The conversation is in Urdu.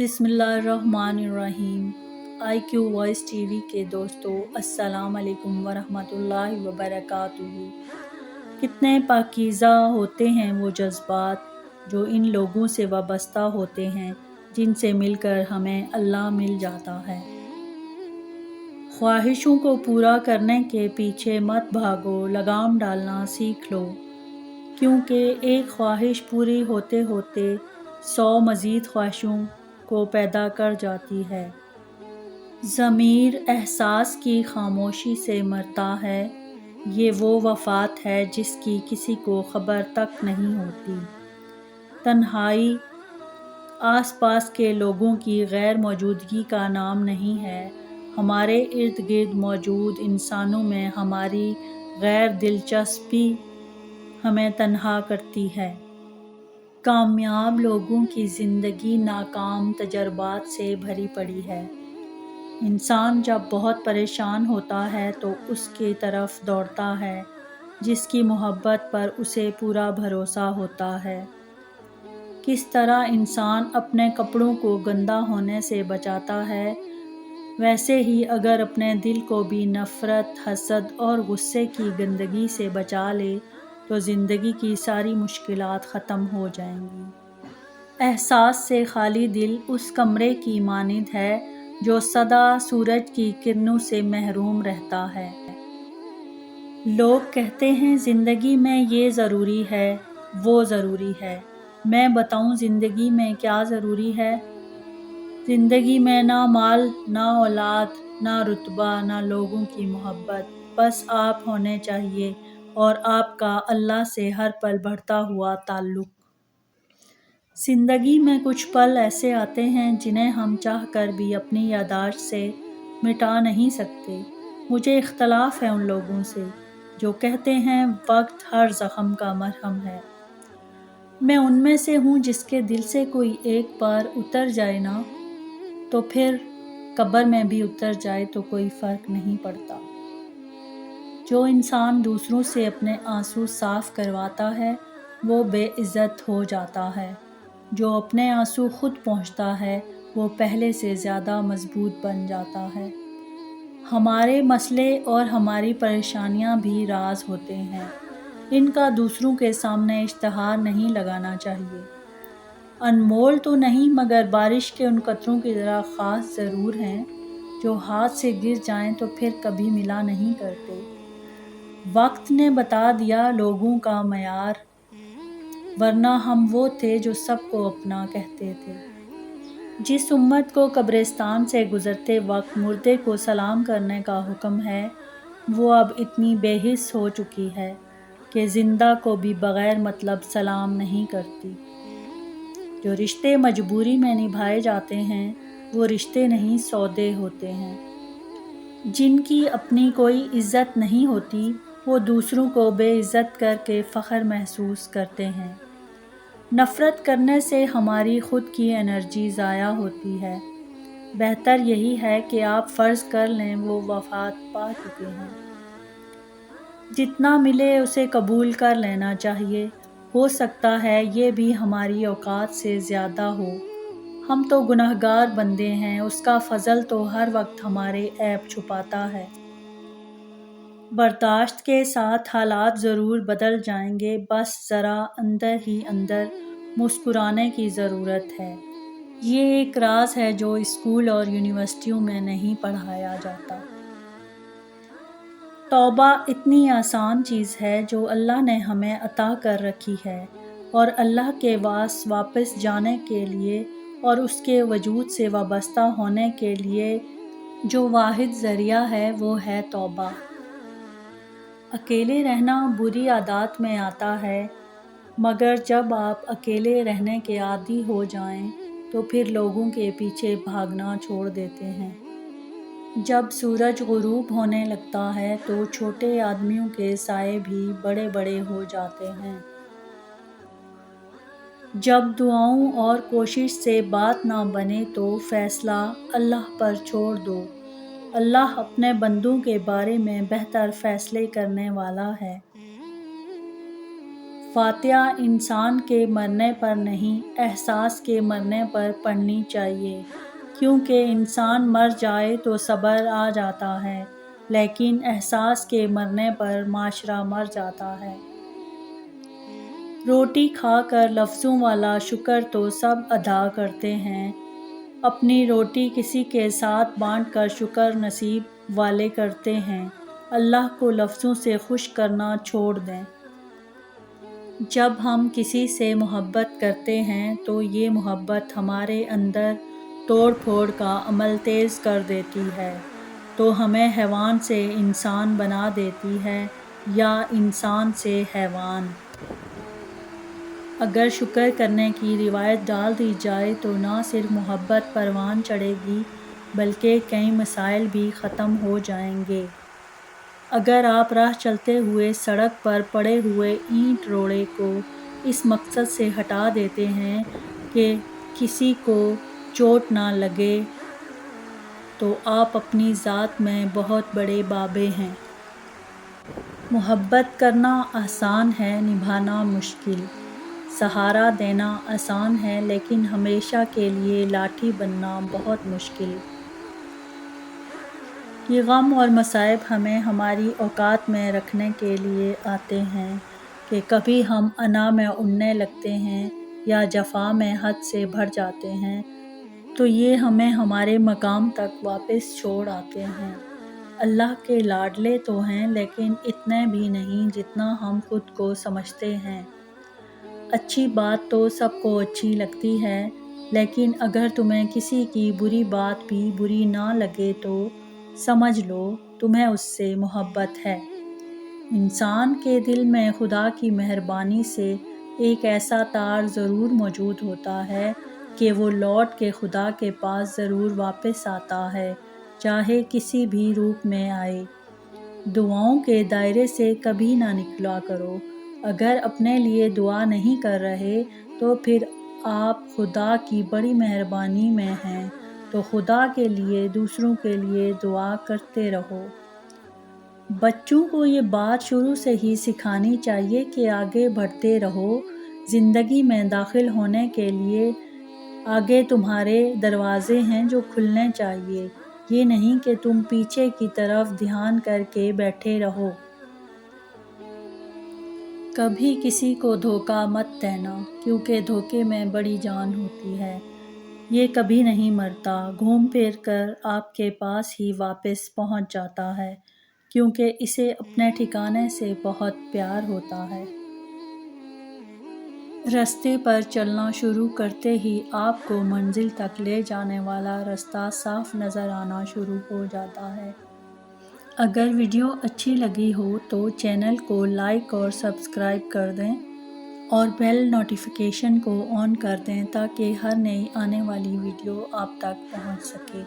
بسم اللہ الرحمن الرحیم۔ آئی کیو وائس ٹی وی کے دوستو، السلام علیکم ورحمۃ اللہ وبرکاتہ۔ کتنے پاکیزہ ہوتے ہیں وہ جذبات جو ان لوگوں سے وابستہ ہوتے ہیں جن سے مل کر ہمیں اللہ مل جاتا ہے۔ خواہشوں کو پورا کرنے کے پیچھے مت بھاگو، لگام ڈالنا سیکھ لو، کیونکہ ایک خواہش پوری ہوتے ہوتے 100 مزید خواہشوں کو پیدا کر جاتی ہے۔ ضمیر احساس کی خاموشی سے مرتا ہے، یہ وہ وفات ہے جس کی کسی کو خبر تک نہیں ہوتی۔ تنہائی آس پاس کے لوگوں کی غیر موجودگی کا نام نہیں ہے، ہمارے ارد گرد موجود انسانوں میں ہماری غیر دلچسپی ہمیں تنہا کرتی ہے۔ کامیاب لوگوں کی زندگی ناکام تجربات سے بھری پڑی ہے۔ انسان جب بہت پریشان ہوتا ہے تو اس کی طرف دوڑتا ہے جس کی محبت پر اسے پورا بھروسہ ہوتا ہے۔ کس طرح انسان اپنے کپڑوں کو گندا ہونے سے بچاتا ہے، ویسے ہی اگر اپنے دل کو بھی نفرت، حسد اور غصے کی گندگی سے بچا لے تو زندگی کی ساری مشکلات ختم ہو جائیں گی۔ احساس سے خالی دل اس کمرے کی مانند ہے جو سدا سورج کی کرنوں سے محروم رہتا ہے۔ لوگ کہتے ہیں زندگی میں یہ ضروری ہے، وہ ضروری ہے۔ میں بتاؤں زندگی میں کیا ضروری ہے؟ زندگی میں نہ مال، نہ اولاد، نہ رتبہ، نہ لوگوں کی محبت، بس آپ ہونے چاہیے اور آپ کا اللہ سے ہر پل بڑھتا ہوا تعلق۔ زندگی میں کچھ پل ایسے آتے ہیں جنہیں ہم چاہ کر بھی اپنی یادداشت سے مٹا نہیں سکتے۔ مجھے اختلاف ہے ان لوگوں سے جو کہتے ہیں وقت ہر زخم کا مرہم ہے۔ میں ان میں سے ہوں جس کے دل سے کوئی ایک بار اتر جائے نا، تو پھر قبر میں بھی اتر جائے تو کوئی فرق نہیں پڑتا۔ جو انسان دوسروں سے اپنے آنسو صاف کرواتا ہے وہ بے عزت ہو جاتا ہے، جو اپنے آنسو خود پونچھتا ہے وہ پہلے سے زیادہ مضبوط بن جاتا ہے۔ ہمارے مسئلے اور ہماری پریشانیاں بھی راز ہوتے ہیں، ان کا دوسروں کے سامنے اشتہار نہیں لگانا چاہیے۔ انمول تو نہیں مگر بارش کے ان قطروں کی طرح خاص ضرور ہیں جو ہاتھ سے گر جائیں تو پھر کبھی ملا نہیں کرتے۔ وقت نے بتا دیا لوگوں کا معیار، ورنہ ہم وہ تھے جو سب کو اپنا کہتے تھے۔ جس امت کو قبرستان سے گزرتے وقت مردے کو سلام کرنے کا حکم ہے، وہ اب اتنی بے حس ہو چکی ہے کہ زندہ کو بھی بغیر مطلب سلام نہیں کرتی۔ جو رشتے مجبوری میں نبھائے جاتے ہیں وہ رشتے نہیں سودے ہوتے ہیں۔ جن کی اپنی کوئی عزت نہیں ہوتی وہ دوسروں کو بے عزت کر کے فخر محسوس کرتے ہیں۔ نفرت کرنے سے ہماری خود کی انرجی ضائع ہوتی ہے۔ بہتر یہی ہے کہ آپ فرض کر لیں وہ وفات پا چکے ہیں۔ جتنا ملے اسے قبول کر لینا چاہیے، ہو سکتا ہے یہ بھی ہماری اوقات سے زیادہ ہو۔ ہم تو گنہگار بندے ہیں، اس کا فضل تو ہر وقت ہمارے عیب چھپاتا ہے۔ برداشت کے ساتھ حالات ضرور بدل جائیں گے، بس ذرا اندر ہی اندر مسکرانے کی ضرورت ہے۔ یہ ایک راز ہے جو اسکول اور یونیورسٹیوں میں نہیں پڑھایا جاتا۔ توبہ اتنی آسان چیز ہے جو اللہ نے ہمیں عطا کر رکھی ہے، اور اللہ کے واپس جانے کے لیے اور اس کے وجود سے وابستہ ہونے کے لیے جو واحد ذریعہ ہے وہ ہے توبہ۔ اکیلے رہنا بری عادات میں آتا ہے، مگر جب آپ اکیلے رہنے کے عادی ہو جائیں تو پھر لوگوں کے پیچھے بھاگنا چھوڑ دیتے ہیں۔ جب سورج غروب ہونے لگتا ہے تو چھوٹے آدمیوں کے سائے بھی بڑے بڑے ہو جاتے ہیں۔ جب دعاؤں اور کوشش سے بات نہ بنے تو فیصلہ اللہ پر چھوڑ دو، اللہ اپنے بندوں کے بارے میں بہتر فیصلے کرنے والا ہے۔ فاتحہ انسان کے مرنے پر نہیں، احساس کے مرنے پر پڑھنی چاہیے، کیونکہ انسان مر جائے تو صبر آ جاتا ہے، لیکن احساس کے مرنے پر معاشرہ مر جاتا ہے۔ روٹی کھا کر لفظوں والا شکر تو سب ادا کرتے ہیں، اپنی روٹی کسی کے ساتھ بانٹ کر شکر نصیب والے کرتے ہیں۔ اللہ کو لفظوں سے خوش کرنا چھوڑ دیں۔ جب ہم کسی سے محبت کرتے ہیں تو یہ محبت ہمارے اندر توڑ پھوڑ کا عمل تیز کر دیتی ہے، تو ہمیں حیوان سے انسان بنا دیتی ہے یا انسان سے حیوان۔ اگر شکر کرنے کی روایت ڈال دی جائے تو نہ صرف محبت پروان چڑھے گی بلکہ کئی مسائل بھی ختم ہو جائیں گے۔ اگر آپ راہ چلتے ہوئے سڑک پر پڑے ہوئے اینٹ روڑے کو اس مقصد سے ہٹا دیتے ہیں کہ کسی کو چوٹ نہ لگے تو آپ اپنی ذات میں بہت بڑے بابے ہیں۔ محبت کرنا آسان ہے، نبھانا مشکل۔ سہارا دینا آسان ہے لیکن ہمیشہ کے لیے لاٹھی بننا بہت مشکل۔ یہ غم اور مصائب ہمیں ہماری اوقات میں رکھنے کے لیے آتے ہیں کہ کبھی ہم انا میں اڑنے لگتے ہیں یا جفا میں حد سے بڑھ جاتے ہیں تو یہ ہمیں ہمارے مقام تک واپس چھوڑ آتے ہیں۔ اللہ کے لاڈلے تو ہیں لیکن اتنے بھی نہیں جتنا ہم خود کو سمجھتے ہیں۔ اچھی بات تو سب کو اچھی لگتی ہے، لیکن اگر تمہیں کسی کی بری بات بھی بری نہ لگے تو سمجھ لو تمہیں اس سے محبت ہے۔ انسان کے دل میں خدا کی مہربانی سے ایک ایسا تار ضرور موجود ہوتا ہے کہ وہ لوٹ کے خدا کے پاس ضرور واپس آتا ہے، چاہے کسی بھی روپ میں آئے۔ دعاؤں کے دائرے سے کبھی نہ نکلا کرو۔ اگر اپنے لیے دعا نہیں کر رہے تو پھر آپ خدا کی بڑی مہربانی میں ہیں، تو خدا کے لیے دوسروں کے لیے دعا کرتے رہو۔ بچوں کو یہ بات شروع سے ہی سکھانی چاہیے کہ آگے بڑھتے رہو، زندگی میں داخل ہونے کے لیے آگے تمہارے دروازے ہیں جو کھلنے چاہیے، یہ نہیں کہ تم پیچھے کی طرف دھیان کر کے بیٹھے رہو۔ کبھی کسی کو دھوکہ مت دینا، کیونکہ دھوکے میں بڑی جان ہوتی ہے۔ یہ کبھی نہیں مرتا، گھوم پھر کر آپ کے پاس ہی واپس پہنچ جاتا ہے، کیونکہ اسے اپنے ٹھکانے سے بہت پیار ہوتا ہے۔ رستے پر چلنا شروع کرتے ہی آپ کو منزل تک لے جانے والا رستہ صاف نظر آنا شروع ہو جاتا ہے۔ اگر ویڈیو اچھی لگی ہو تو چینل کو لائک اور سبسکرائب کر دیں اور بیل نوٹیفیکیشن کو آن کر دیں تاکہ ہر نئی آنے والی ویڈیو آپ تک پہنچ سکے۔